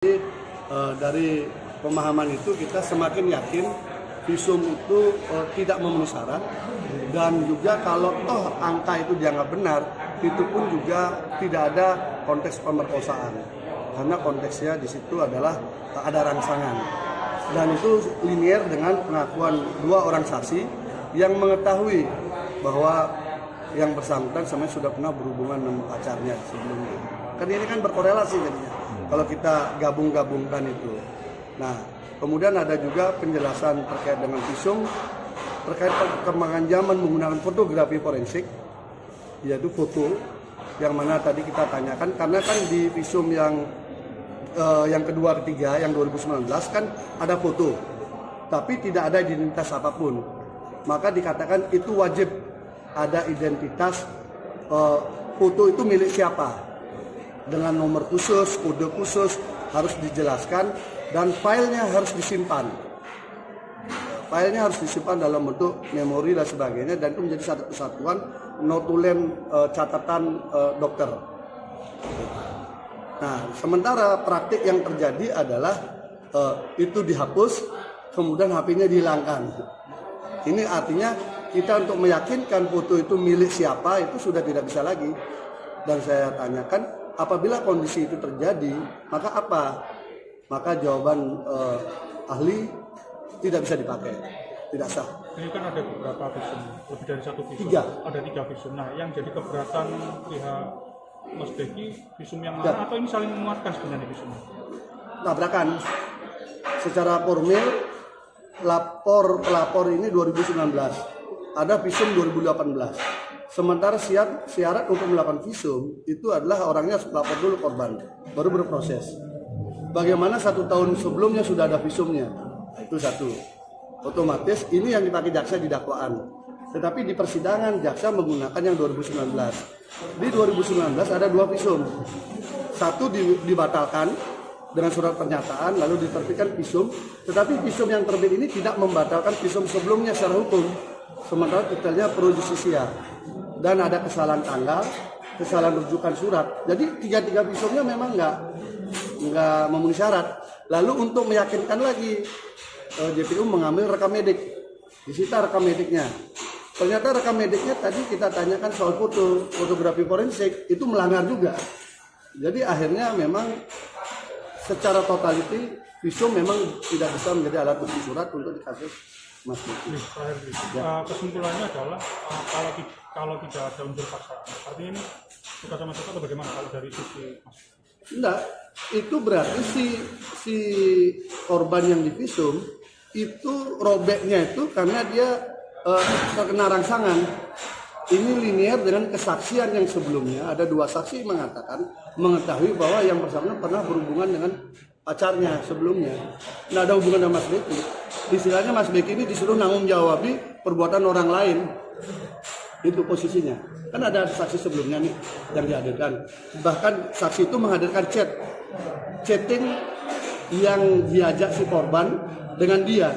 Dari pemahaman itu kita semakin yakin visum itu tidak memenuhi syarat, dan juga kalau toh angka itu dianggap benar, itu pun juga tidak ada konteks pemerkosaan, karena konteksnya di situ adalah ada rangsangan, dan itu linier dengan pengakuan dua orang saksi yang mengetahui bahwa yang bersangkutan sebenarnya sudah pernah berhubungan dengan pacarnya sebelumnya. Kan ini kan berkorelasi jadinya kalau kita gabung-gabungkan itu. Nah, kemudian ada juga penjelasan terkait dengan visum, terkait perkembangan zaman menggunakan fotografi forensik, yaitu foto, yang mana tadi kita tanyakan, karena kan di visum yang kedua, ketiga, yang 2019 kan ada foto, tapi tidak ada identitas apapun. Maka dikatakan itu wajib ada identitas, foto itu milik siapa, dengan nomor khusus, kode khusus harus dijelaskan, dan filenya harus disimpan. Filenya harus disimpan dalam bentuk memori dan sebagainya, dan itu menjadi satu kesatuan notulen catatan dokter. Nah, sementara praktik yang terjadi adalah itu dihapus, kemudian HP-nya dihilangkan. Ini artinya kita untuk meyakinkan foto itu milik siapa itu sudah tidak bisa lagi. Dan saya tanyakan, apabila kondisi itu terjadi, maka apa? Maka jawaban ahli tidak bisa dipakai, tidak sah. Ini kan ada beberapa visum, lebih dari satu visum. Ada 3 visum. Nah, yang jadi keberatan pihak Mas Beki, visum yang mana? Atau ini saling menguatkan sebenarnya visumnya? Tabrakan. Secara formil, pelapor ini 2019, ada visum 2018. Sementara syarat untuk melakukan visum itu adalah orangnya harus melapor dulu korban, baru berproses. Bagaimana 1 tahun sebelumnya sudah ada visumnya, itu satu. Otomatis ini yang dipakai jaksa di dakwaan. Tetapi di persidangan jaksa menggunakan yang 2019. Di 2019 ada 2 visum. Satu dibatalkan dengan surat pernyataan, lalu diterbitkan visum. Tetapi visum yang terbit ini tidak membatalkan visum sebelumnya secara hukum. Sementara detailnya pro justisia. Dan ada kesalahan tanggal, kesalahan rujukan surat. Jadi 3 visumnya memang nggak memenuhi syarat. Lalu untuk meyakinkan lagi, JPU mengambil rekam medik, disita rekam mediknya. Ternyata rekam mediknya tadi kita tanyakan soal fotografi forensik itu melanggar juga. Jadi akhirnya memang secara totality visum memang tidak bisa menjadi alat bukti surat untuk dikasih Mas Beki. Kesimpulannya adalah kalau tidak ada unsur paksaan, artinya ini suka sama suka atau bagaimana kalau dari sisi Mas? Enggak, itu berarti si korban yang divisum itu robeknya itu karena dia terkena rangsangan. Ini linier dengan kesaksian yang sebelumnya. Ada 2 saksi mengatakan mengetahui bahwa yang bersangkutan pernah berhubungan dengan pacarnya sebelumnya. Nggak ada hubungan dengan Mas Beki. Istilahnya Mas Beki ini disuruh nanggung jawabi perbuatan orang lain. Itu posisinya. Kan ada saksi sebelumnya nih yang dihadirkan. Bahkan saksi itu menghadirkan chatting yang diajak si korban dengan dia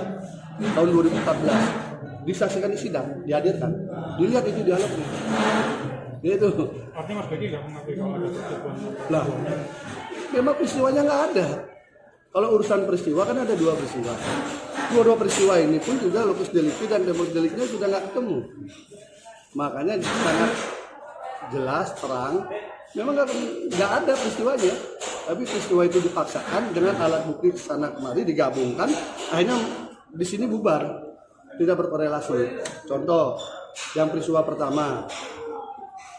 tahun 2014. Disaksikan di sidang, dihadirkan. Dilihat itu dialognya. Itu. Artinya Mas Beki nggak mengakui kalau ada persetujuan? Lah, memang peristiwanya nggak ada. Kalau urusan peristiwa kan ada 2 peristiwa. Dua peristiwa ini pun juga locus delicti dan modus delictnya sudah nggak ketemu. Makanya sangat jelas, terang. Memang nggak ada peristiwanya. Tapi peristiwa itu dipaksakan dengan alat bukti kesana kemari digabungkan. Akhirnya di sini bubar. Tidak berkorelasi. Contoh, yang peristiwa pertama,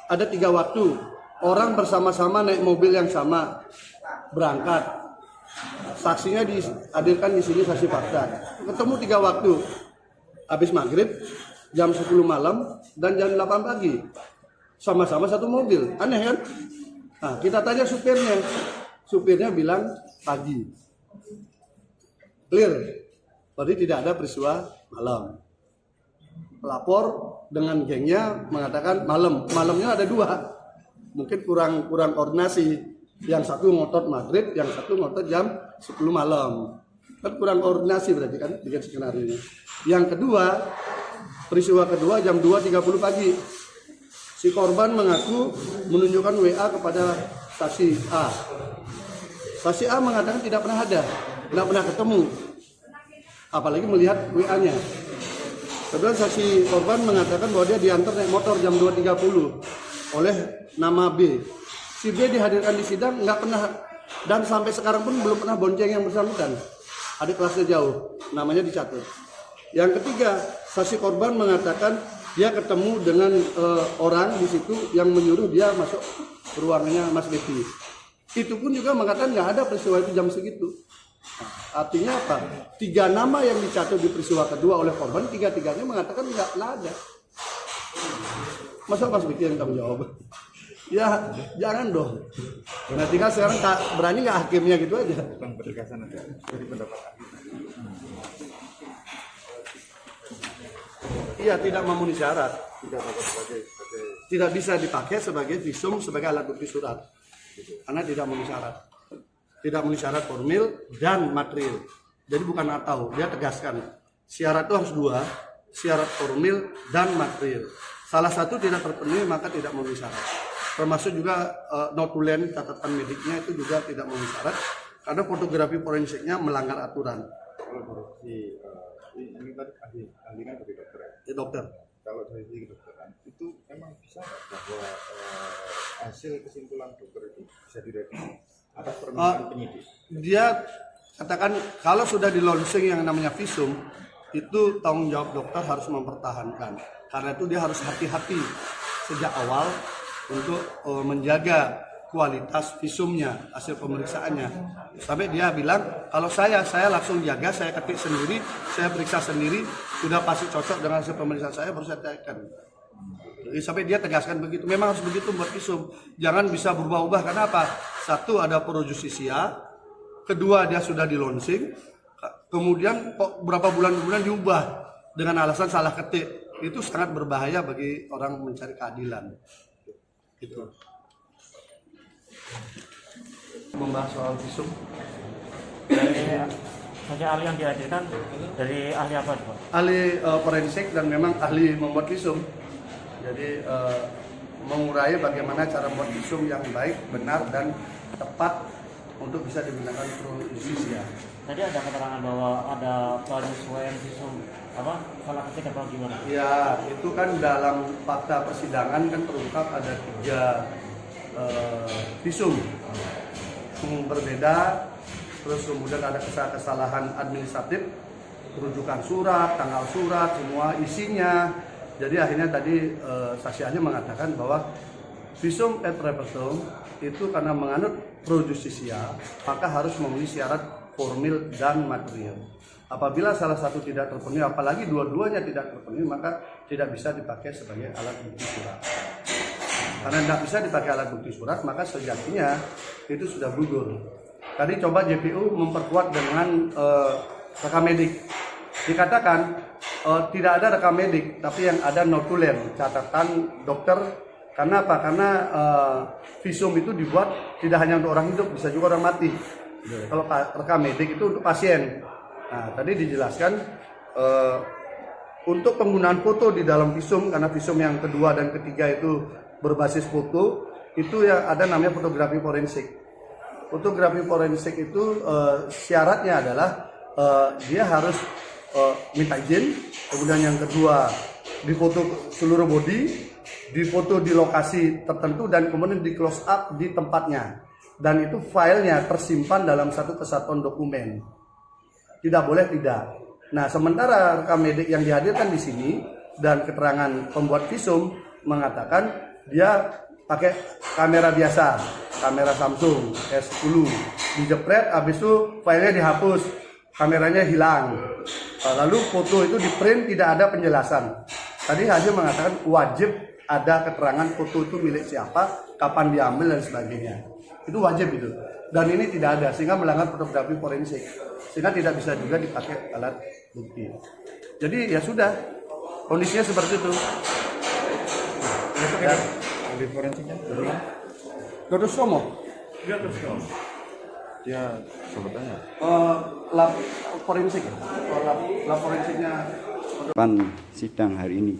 ada 3 waktu, orang bersama-sama naik mobil yang sama, berangkat. Saksinya dihadirkan di sini saksi fakta. Ketemu 3 waktu, habis maghrib, jam 10 malam, dan jam 8 pagi. Sama-sama satu mobil, aneh kan? Nah, kita tanya supirnya. Supirnya bilang pagi. Clear. Berarti tidak ada peristiwa malam. Pelapor dengan gengnya mengatakan malam. Malamnya ada 2. Mungkin kurang koordinasi. Yang satu ngotot maghrib, yang satu ngotot jam 10 malam. Kan kurang koordinasi berarti kan bikin skenario ini. Yang kedua, peristiwa kedua jam 2.30 pagi. Si korban mengaku menunjukkan WA kepada saksi A. Saksi A mengatakan tidak pernah ada, tidak pernah ketemu, apalagi melihat WA-nya. Kedua, saksi korban mengatakan bahwa dia diantar naik motor jam 2.30 oleh nama B. Si B dihadirkan di sidang nggak pernah, dan sampai sekarang pun belum pernah bonceng yang bersangkutan. Adik kelasnya jauh, namanya dicatat. Yang ketiga, saksi korban mengatakan dia ketemu dengan orang di situ yang menyuruh dia masuk ruangannya Mas Devi. Itu pun juga mengatakan nggak ada peristiwa itu jam segitu. Artinya apa? 3 nama yang dicatat di peristiwa kedua oleh korban, 3-tiganya mengatakan nggak ada. Masa Mas Devi yang tanggung jawab? Ya jangan dong. Nah tinggal sekarang berani nggak hakimnya gitu aja. Tentang penegasan ada dari pendapat ahli. Iya, tidak memenuhi syarat. Tidak dapat sebagai Tidak bisa dipakai sebagai visum sebagai alat bukti surat. Karena tidak memenuhi syarat. Tidak memenuhi syarat formil dan material. Jadi bukan atau, dia tegaskan syarat itu harus 2, syarat formil dan material. Salah satu tidak terpenuhi maka tidak memenuhi syarat. Termasuk juga notulen catatan mediknya itu juga tidak memenuhi syarat karena fotografi forensiknya melanggar aturan. kalau dari ini tadi ahli kan dari dokter ya. Ya, dokter. Kalau dari segi kedokteran itu emang bisa nggak bahwa hasil kesimpulan dokter itu bisa direvisi atas permintaan penyidik? Dia katakan kalau sudah di launching yang namanya visum itu tanggung jawab dokter harus mempertahankan. Karena itu dia harus hati-hati sejak awal untuk menjaga kualitas visumnya, hasil pemeriksaannya. Sampai dia bilang, kalau saya langsung jaga, saya ketik sendiri, saya periksa sendiri, sudah pasti cocok dengan hasil pemeriksaan saya, baru saya tekan. Jadi, sampai dia tegaskan begitu, memang harus begitu buat visum. Jangan bisa berubah-ubah, karena apa? Satu, ada pro justisia, kedua, dia sudah di launching, kemudian beberapa bulan kemudian diubah dengan alasan salah ketik. Itu sangat berbahaya bagi orang mencari keadilan. Gitu. Membahas soal visum. Dari saja ahli yang dihadirkan dari ahli apa Pak? Ahli forensik dan memang ahli membuat visum. Jadi mengurai bagaimana cara membuat visum yang baik, benar dan tepat untuk bisa digunakan pro justisia. Tadi ada keterangan bahwa ada penyesuaian visum salah ketik atau gimana? Ya, itu kan dalam fakta persidangan kan terungkap ada 3 visum berbeda, terus kemudian ada kesalahan administratif, rujukan surat, tanggal surat, semua isinya. Jadi akhirnya tadi saksi ahli mengatakan bahwa visum et repertum itu karena menganut pro justisia maka harus memenuhi syarat formil dan material. Apabila salah satu tidak terpenuhi, apalagi dua-duanya tidak terpenuhi, maka tidak bisa dipakai sebagai alat bukti surat. Karena tidak bisa dipakai alat bukti surat, maka sejatinya itu sudah gugur. Tadi coba JPU memperkuat dengan rekam medik. Dikatakan tidak ada rekam medik, tapi yang ada notulen, catatan dokter. Karena apa? Karena visum itu dibuat tidak hanya untuk orang hidup, bisa juga orang mati. Kalau rekam medik itu untuk pasien. Nah, tadi dijelaskan untuk penggunaan foto di dalam visum, karena visum yang kedua dan ketiga itu berbasis foto, itu yang ada namanya fotografi forensik. Fotografi forensik itu syaratnya adalah dia harus minta izin, kemudian yang kedua difoto seluruh body, difoto di lokasi tertentu dan kemudian di close up di tempatnya. Dan itu filenya tersimpan dalam satu kesatuan dokumen. Tidak boleh tidak. Nah, sementara rekam medik yang dihadirkan di sini dan keterangan pembuat visum mengatakan dia pakai kamera biasa, kamera Samsung S10, dijepret, habis itu filenya dihapus, kameranya hilang. Lalu foto itu di print, tidak ada penjelasan. Tadi Haji mengatakan wajib ada keterangan foto itu milik siapa, kapan diambil dan sebagainya. Itu wajib itu. Dan ini tidak ada, sehingga melanggar fotografi forensik. Sehingga tidak bisa juga dipakai alat bukti. Jadi ya sudah, kondisinya seperti itu. Ya, ahli forensiknya dari mana? Dr. Somo, Dia sebutannya lab forensik, lab forensiknya. Pan sidang hari ini.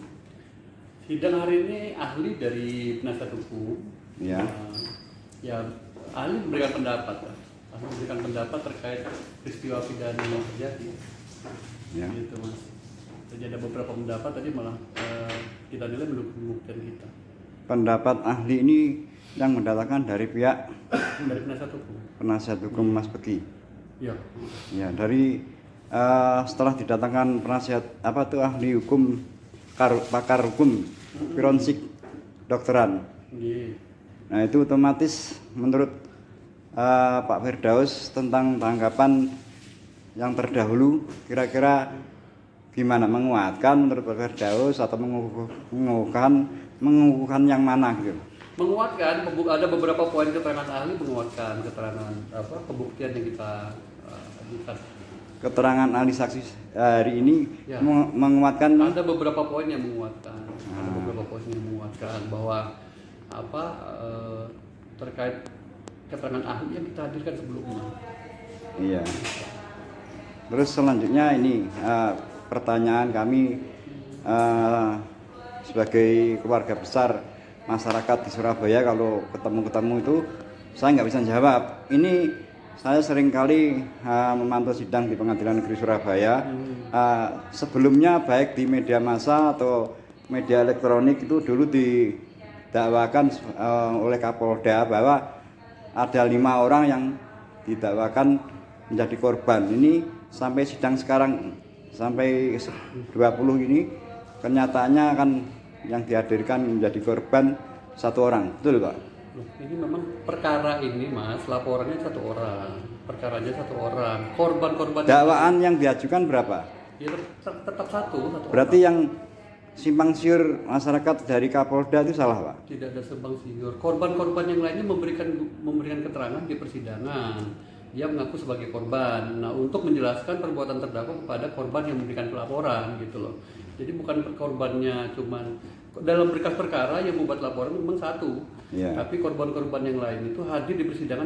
Sidang hari ini ahli dari penasihat hukum, Ya. ya ahli memberikan pendapat memberikan pendapat terkait peristiwa pidana yang terjadi. Ya. Gitu Mas. Jadi ada beberapa pendapat tadi malah kita nilai mendukung pembuktian kita. Pendapat ahli ini yang mendatangkan dari pihak Dari penasihat hukum. penasihat hukum Mas Begi. Ya. Ya, dari setelah didatangkan penasihat apa tuh ahli hukum pakar hukum forensik dokteran. Iya. Nah, itu otomatis menurut Pak Firdaus tentang tanggapan yang terdahulu kira-kira gimana, menguatkan menurut Pak Firdaus atau mengukuhkan yang mana gitu. Menguatkan, ada beberapa poin keterangan ahli menguatkan keterangan pembuktian yang kita ajukan. Keterangan ahli saksi hari ini Ya. menguatkan Ada beberapa poin yang menguatkan, ada beberapa poin yang menguatkan bahwa terkait keterangan ahli yang kita hadirkan sebelumnya. Iya. Terus selanjutnya ini pertanyaan kami sebagai keluarga besar masyarakat di Surabaya, kalau ketemu itu saya nggak bisa jawab. Ini saya seringkali memantau sidang di Pengadilan Negeri Surabaya. Sebelumnya baik di media massa atau media elektronik itu dulu didakwakan oleh Kapolda bahwa ada 5 orang yang didakwakan menjadi korban. Ini sampai sidang sekarang sampai 20 ini kenyataannya kan yang dihadirkan menjadi korban 1 orang, betul Pak? Loh, ini memang perkara ini Mas, laporannya 1 orang, perkaranya 1 orang, korban-korban Dakwaan yang diajukan berapa? ya tetap satu Berarti orang. yang simpang siur masyarakat dari Kapolda itu salah Pak? Tidak ada sebang siur. Korban-korban yang lainnya memberikan keterangan di persidangan. Dia mengaku sebagai korban. Nah, untuk menjelaskan perbuatan terdakwa kepada korban yang memberikan pelaporan gitu loh. Jadi bukan korbannya cuman dalam berkas perkara yang membuat laporan memang 1. Iya. Tapi korban-korban yang lain itu hadir di persidangan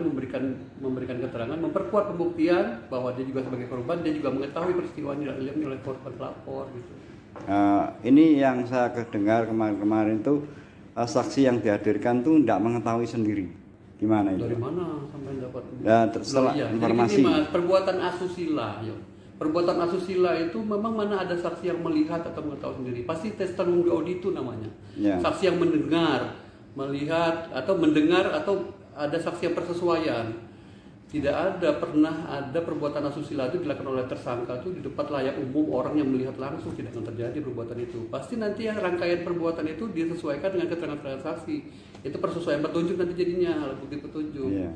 memberikan keterangan, memperkuat pembuktian bahwa dia juga sebagai korban, dia juga mengetahui peristiwa yang dialami oleh korban pelapor gitu. Ini yang saya dengar kemarin itu saksi yang dihadirkan tuh tidak mengetahui sendiri. Gimana itu? Dari mana sampai dapat? Ya, setelah Iya. informasi. Jadi gini, Mas, perbuatan asusila, ya. Perbuatan asusila itu memang mana ada saksi yang melihat atau mengetahui sendiri. Pasti testimoni itu namanya. Ya. Saksi yang mendengar, melihat atau mendengar atau ada saksi yang persesuaian. Tidak pernah ada perbuatan asusila itu dilakukan oleh tersangka itu di depan layak umum, orang yang melihat langsung, tidak akan terjadi perbuatan itu. Pasti nanti yang rangkaian perbuatan itu disesuaikan dengan keterangan saksi. Itu persesuaian petunjuk nanti jadinya, alat bukti petunjuk. Iya.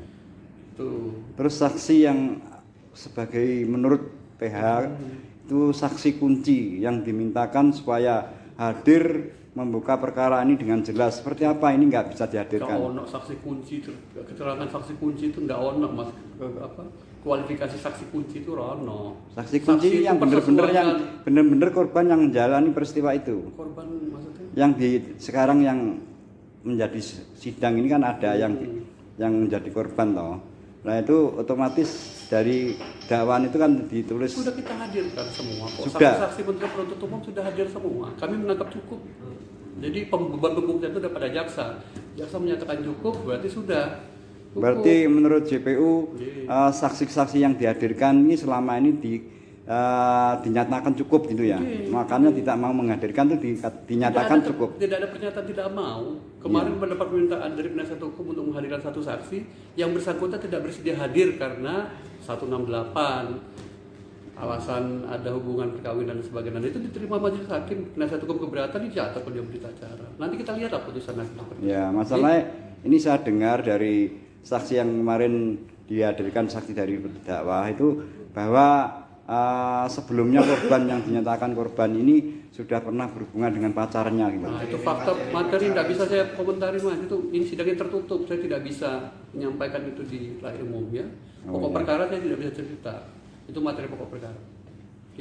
Tuh. Terus saksi yang sebagai menurut PH itu saksi kunci yang dimintakan supaya hadir membuka perkara ini dengan jelas. Seperti apa ini nggak bisa dihadirkan? Nggak ono saksi kunci, keterangan saksi kunci itu nggak ono Mas. Kualifikasi saksi kunci itu ono. Saksi kunci itu yang benar-benar korban yang menjalani peristiwa itu. Korban maksudnya? Yang sekarang yang menjadi sidang ini kan ada yang menjadi korban toh. Nah itu otomatis dari dakwaan itu kan ditulis. Sudah kita hadirkan semua kok. Sudah. Saksi penuntut umum sudah hadir semua. Kami menganggap cukup. Jadi beban pembuktian itu ada pada jaksa. Jaksa menyatakan cukup, berarti sudah. Cukup. Berarti menurut JPU saksi-saksi yang dihadirkan ini selama ini dinyatakan cukup gitu ya. Makanya tidak mau menghadirkan itu dinyatakan cukup. Tidak ada pernyataan tidak mau. Kemarin mendapat permintaan dari penasihat hukum untuk menghadirkan 1 saksi yang bersangkutan tidak bersedia hadir karena 168 alasan ada hubungan perkawinan dan sebagainya. Itu diterima majelis hakim, penasihat hukum keberatan dicatat pada berita acara. Nanti kita lihat putusan hakim seperti itu. Ya, masalahnya ini saya dengar dari saksi yang kemarin dihadirkan, saksi dari terdakwa itu bahwa sebelumnya korban yang dinyatakan korban ini sudah pernah berhubungan dengan pacarnya gitu. Nah, itu fakta materi tidak bisa saya komentari Mas. Ini sidangnya tertutup, saya tidak bisa menyampaikan itu di layar umum ya. Pokok perkara saya tidak bisa cerita. Itu materi pokok perkara.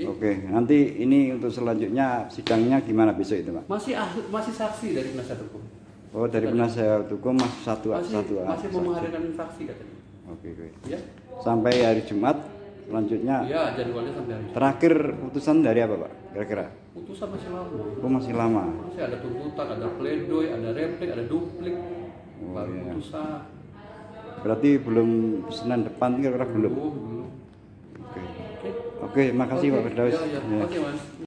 Oke, nanti ini untuk selanjutnya sidangnya gimana besok itu Pak? Masih saksi dari penasihat hukum. Oh, dari penasihat hukum masih satu. Masih mau menghadirkan saksi katanya. Oke. Ya. Sampai hari Jumat selanjutnya. Iya, jadwalnya sampai hari Jumat. Terakhir putusan dari apa Pak? Kira-kira? Putusan masih lama. Oh, masih lama. Masih ada tuntutan, ada pledoi, ada replik, ada duplik, baru iya. putusan. Berarti belum Senin depan kira-kira belum. Belum. Oke, makasih Pak Firdaus. Ya, ya. Ya. Oke, Mas.